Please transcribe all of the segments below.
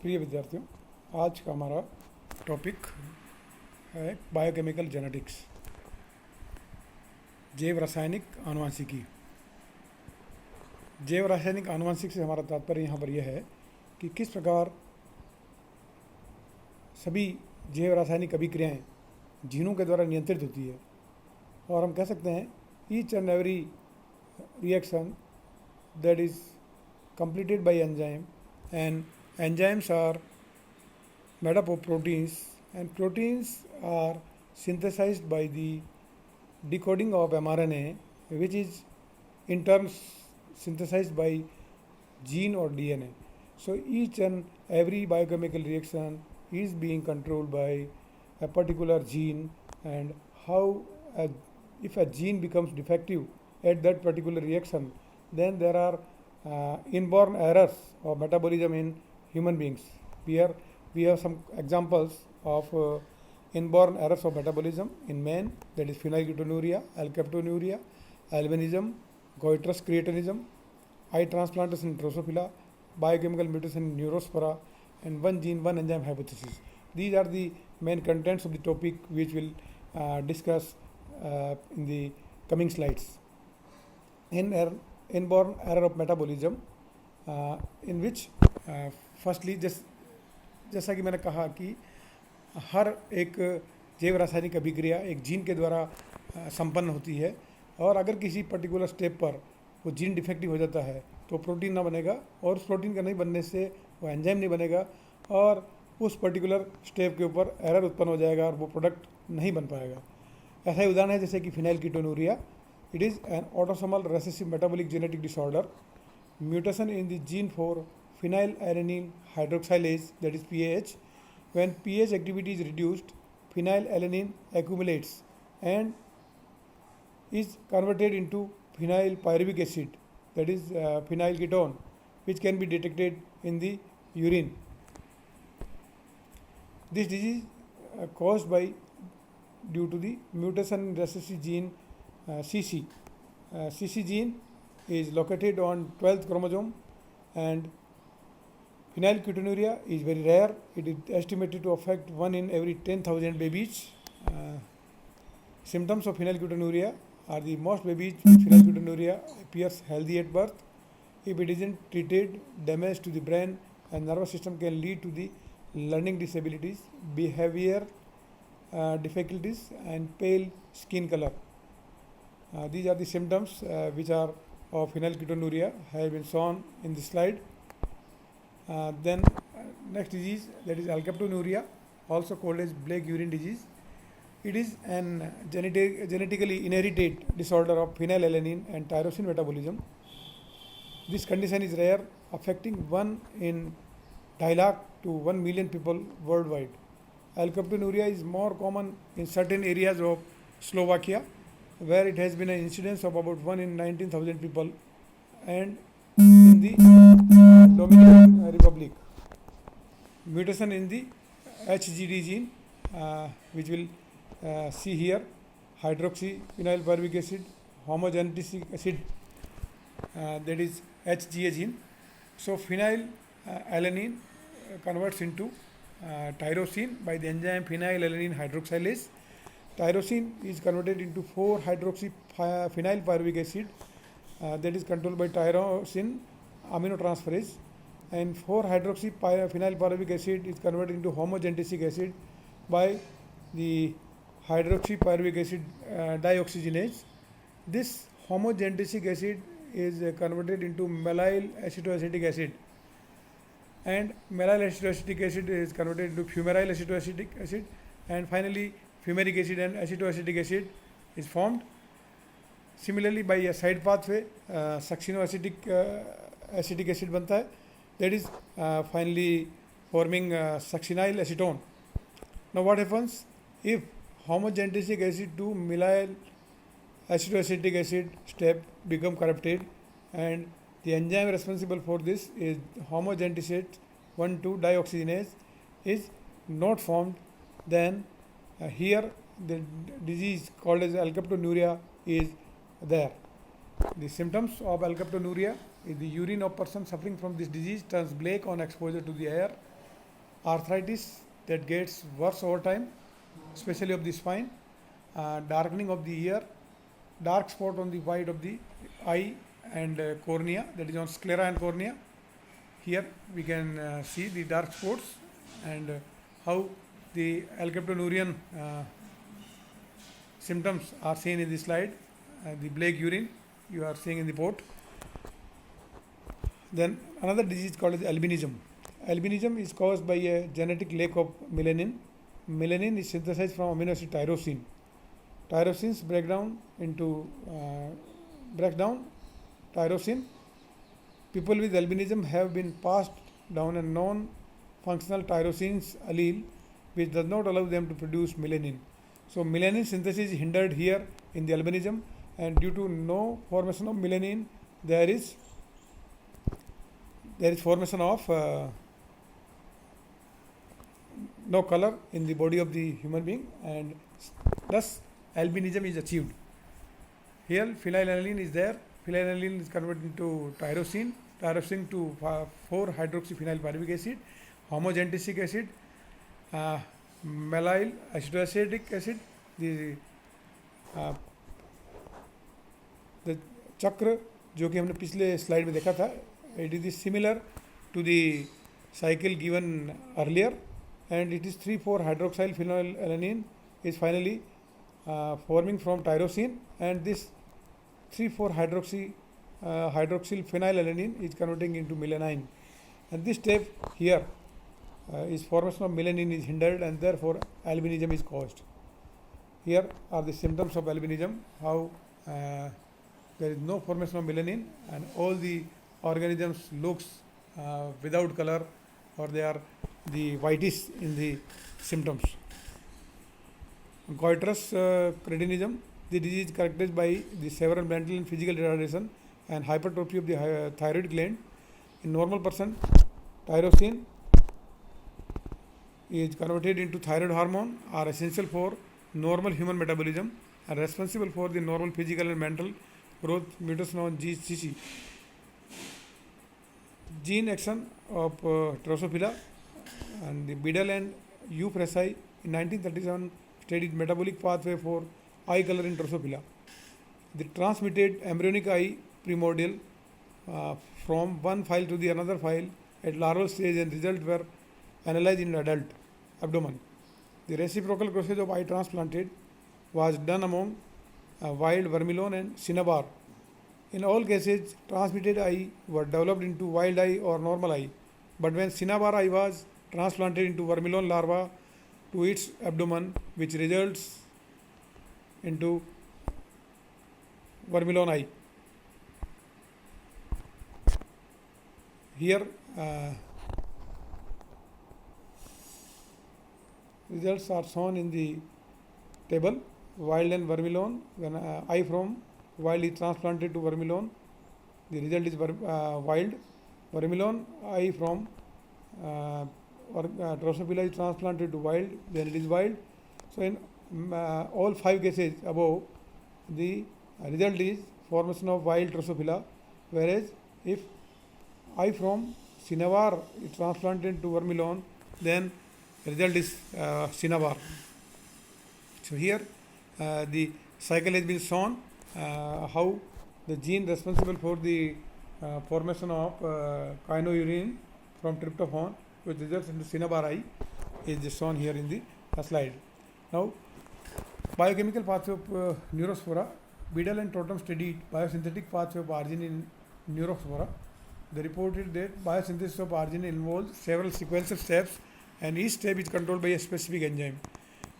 प्रिय विद्यार्थियों, आज का हमारा टॉपिक है बायोकेमिकल जेनेटिक्स, जैव रासायनिक आनुवंशिकी। जैव रासायनिक आनुवंशिक से हमारा तात्पर्य यहाँ पर यह है कि किस प्रकार सभी जैव रासायनिक अभिक्रियाएँ जीनों के द्वारा नियंत्रित होती है, और हम कह सकते हैं each and every reaction that is completed by enzyme, and enzymes are made up of proteins, and proteins are synthesized by the decoding of mRNA, which is in turn synthesized by gene or DNA. So each and every biochemical reaction is being controlled by a particular gene, and if a gene becomes defective at that particular reaction, then there are inborn errors of metabolism in human beings. Here we have some examples of inborn errors of metabolism in man, that is phenylketonuria, alkaptonuria, albinism, goitrous creatinism, eye transplantation in Drosophila, biochemical mutation in Neurospora, and one gene, one enzyme hypothesis. These are the main contents of the topic which we'll discuss in the coming slides. Inborn error of metabolism, in which firstly जैसा कि मैंने कहा कि हर एक जैव रासायनिक अभिक्रिया एक जीन के द्वारा संपन्न होती है, और अगर किसी पर्टिकुलर स्टेप पर वो जीन डिफेक्टिव हो जाता है तो प्रोटीन ना बनेगा, और उस प्रोटीन का नहीं बनने से वो एंजाइम नहीं बनेगा, और उस पर्टिकुलर स्टेप के ऊपर एरर उत्पन्न हो जाएगा और वो प्रोडक्ट नहीं बन पाएगा। ऐसा ही उदाहरण है जैसे कि फिनाइलकीटोनुरिया। It is an autosomal recessive metabolic genetic disorder. Mutation in the gene for phenylalanine hydroxylase, that is PAH. When PAH activity is reduced, phenylalanine accumulates and is converted into phenylpyruvic acid, that is phenylketone, which can be detected in the urine. This disease caused due to the mutation in recessive gene CC. CC gene is located on 12th chromosome, and phenylketonuria is very rare. It is estimated to affect 1 in every 10,000 babies. Symptoms of phenylketonuria are the most babies with phenylketonuria appears healthy at birth. If it isn't treated, damage to the brain and nervous system can lead to the learning disabilities, behavior difficulties, and pale skin color. These are the symptoms which are of phenylketonuria, have been shown in this slide. Then next disease, that is alkaptonuria, also called as black urine disease. It is an genetically inherited disorder of phenylalanine and tyrosine metabolism. This condition is rare, affecting 1 in 2 lakh to 1 million people worldwide. Alkaptonuria is more common in certain areas of Slovakia, where it has been an incidence of about 1 in 19,000 people, and in the Dominican Republic. Mutation in the HGD gene, which we'll see here, hydroxyphenylpyruvic acid, homogenetic acid, that is HGA gene. So phenylalanine converts into tyrosine by the enzyme phenylalanine hydroxylase. Tyrosine is converted into 4-hydroxyphenylpyruvic acid, that is controlled by tyrosine aminotransferase, and 4-hydroxyphenylpyruvic acid is converted into homogenesic acid by the hydroxypyruvic acid dioxygenase. This homogenesic acid is converted into mallyl acetoacetic acid, and mallyl acetoacetic acid is converted into fumaryl acetoacetic acid, and finally fumaric acid and acetoacetic acid is formed. Similarly, by a side pathway, succinoacetic acetic acid बनता है, that is finally forming succinyl acetone. Now what happens if homogenesic acid to mallyl acetoacetic acid step become corrupted, and the enzyme responsible for this is homogenesate 1,2-dioxygenase is not formed, then here the disease called as alkaptonuria is there. The symptoms of alkaptonuria is the urine of person suffering from this disease turns black on exposure to the air. arthritis that gets worse over time, especially of the spine, darkening of the ear, dark spot on the white of the eye and cornea, that is on sclera and cornea. Here we can see the dark spots and how the alkaptonurian symptoms are seen in the slide. The black urine you are seeing in the port. Then another disease called as albinism. Albinism is caused by a genetic lack of melanin. Melanin is synthesized from amino acid tyrosine. Tyrosines break down tyrosine. People with albinism have been passed down a non-functional tyrosines allele, which does not allow them to produce melanin. So melanin synthesis is hindered here in the albinism, and due to no formation of melanin, there is formation of no color in the body of the human being, and thus albinism is achieved. Here phenylalanine is there. Phenylalanine is converted into tyrosine to 4-hydroxyphenylpyruvic acid, homogentisic acid, mallyl acidoacetic acid. The चक्र जो कि हमने पिछले slide में देखा था, it is similar to the cycle given earlier, and it is 3,4 hydroxyl is finally forming from tyrosine, and this 3,4 hydroxyl phenylalanine is converting into melanin, and this step here is formation of melanin is hindered, and therefore albinism is caused. Here are the symptoms of albinism, how there is no formation of melanin and all the organisms looks without color, or they are the whitish in the symptoms. Goitrous cretinism, the disease is characterized by the several mental and physical retardation and hypertrophy of the thyroid gland. In normal person, tyrosine is converted into thyroid hormone, are essential for normal human metabolism and responsible for the normal physical and mental growth, mutation on GCC. Gene action of Drosophila and the Biddle and U. Fresi in 1937 studied metabolic pathway for eye color in Drosophila. They transmitted embryonic eye primordial from one file to the another file at larval stage, and results were analyzed in adult abdomen. The reciprocal process of eye transplanted was done among wild vermilion and cinnabar. In all cases, transmitted eye were developed into wild eye or normal eye, but when cinnabar eye was transplanted into vermilion larva to its abdomen, which results into vermilion eye. Here results are shown in the table. Wild and vermilion, when eye from wild is transplanted to vermilion, the result is wild. Vermilion eye from Drosophila is transplanted to wild, then it is wild. So in all 5 cases above, the result is formation of wild Drosophila, whereas if eye from cinnabar is transplanted to vermilion, then result is cinnabar. So here the cycle has been shown, how the gene responsible for the formation of kynurenine from tryptophan, which results into cinnabar eye, is shown here in the slide. Now, biochemical pathway of neurospora. Biddle and Totem studied biosynthetic pathway of arginine in neurospora. They reported that biosynthesis of arginine involves several sequential steps, and each step is controlled by a specific enzyme.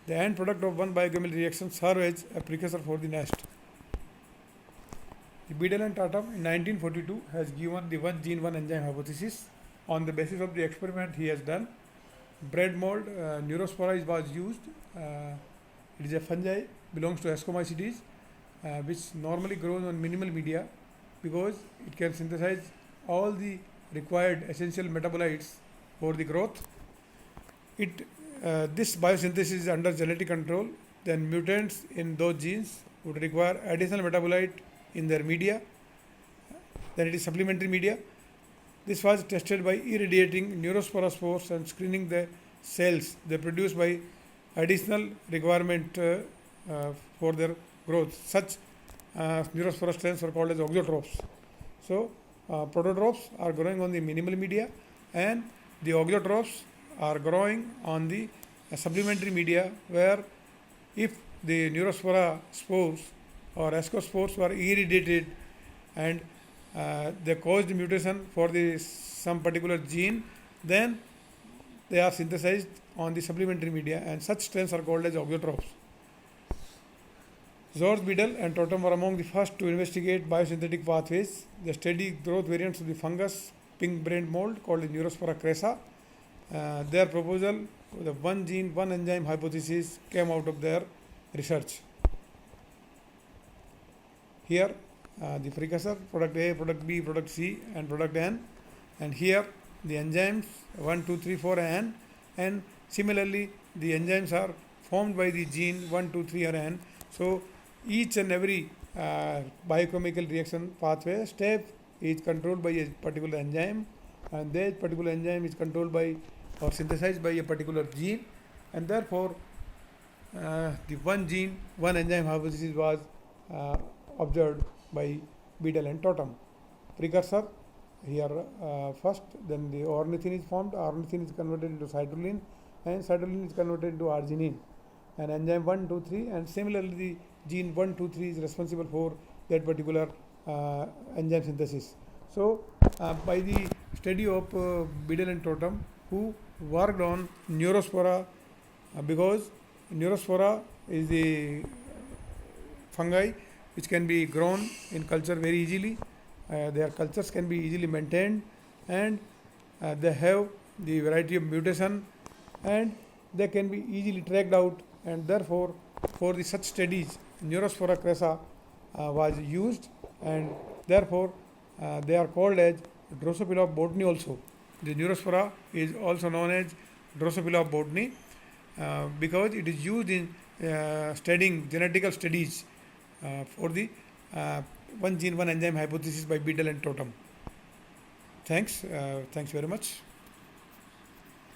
The end product of one biochemical reaction serves as a precursor for the next. Biddle and Totem in 1942 has given the one gene one enzyme hypothesis. On the basis of the experiment he has done, bread mold neurospora was used. It is a fungi, belongs to Ascomycetes, which normally grows on minimal media because it can synthesize all the required essential metabolites for the growth. This biosynthesis is under genetic control. Then mutants in those genes would require additional metabolite in their media. Then it is supplementary media. This was tested by irradiating neurospora spores and screening the cells they produce by additional requirement for their growth. Such neurospora strains are called as auxotrophs. So, prototrophs are growing on the minimal media, and the auxotrophs are growing on the supplementary media, where if the neurospora spores or ascospores were irradiated and they caused mutation for the some particular gene, then they are synthesized on the supplementary media, and such strains are called as auxotrophs. George Biddle and Totem were among the first to investigate biosynthetic pathways. The steady growth variants of the fungus pink-brained mold called the Neurospora crassa. Their proposal, the one gene, one enzyme hypothesis, came out of their research. Here, the precursor, product A, product B, product C, and product N, and here the enzymes 1, 2, 3, 4, N, and similarly the enzymes are formed by the gene 1, 2, 3, or N. So, each and every biochemical reaction pathway step is controlled by a particular enzyme, and that particular enzyme is controlled by or synthesized by a particular gene, and therefore the one gene, one enzyme hypothesis was observed by Biddle and Totem. Precursor here first, then the ornithine is formed, ornithine is converted into citrulline, and citrulline is converted into arginine, and enzyme 1, 2, 3, and similarly the gene 1, 2, 3 is responsible for that particular enzyme synthesis. So, by the study of Biddle and Totem, who worked on Neurospora, because Neurospora is the fungi which can be grown in culture very easily. Their cultures can be easily maintained, and they have the variety of mutation, and they can be easily tracked out, and therefore for the such studies Neurospora crassa was used, and therefore they are called as Drosophila of botany also. The Neurospora is also known as Drosophila of botany because it is used in studying genetical studies for the one gene, one enzyme hypothesis by Biddle and Totem. Thanks very much.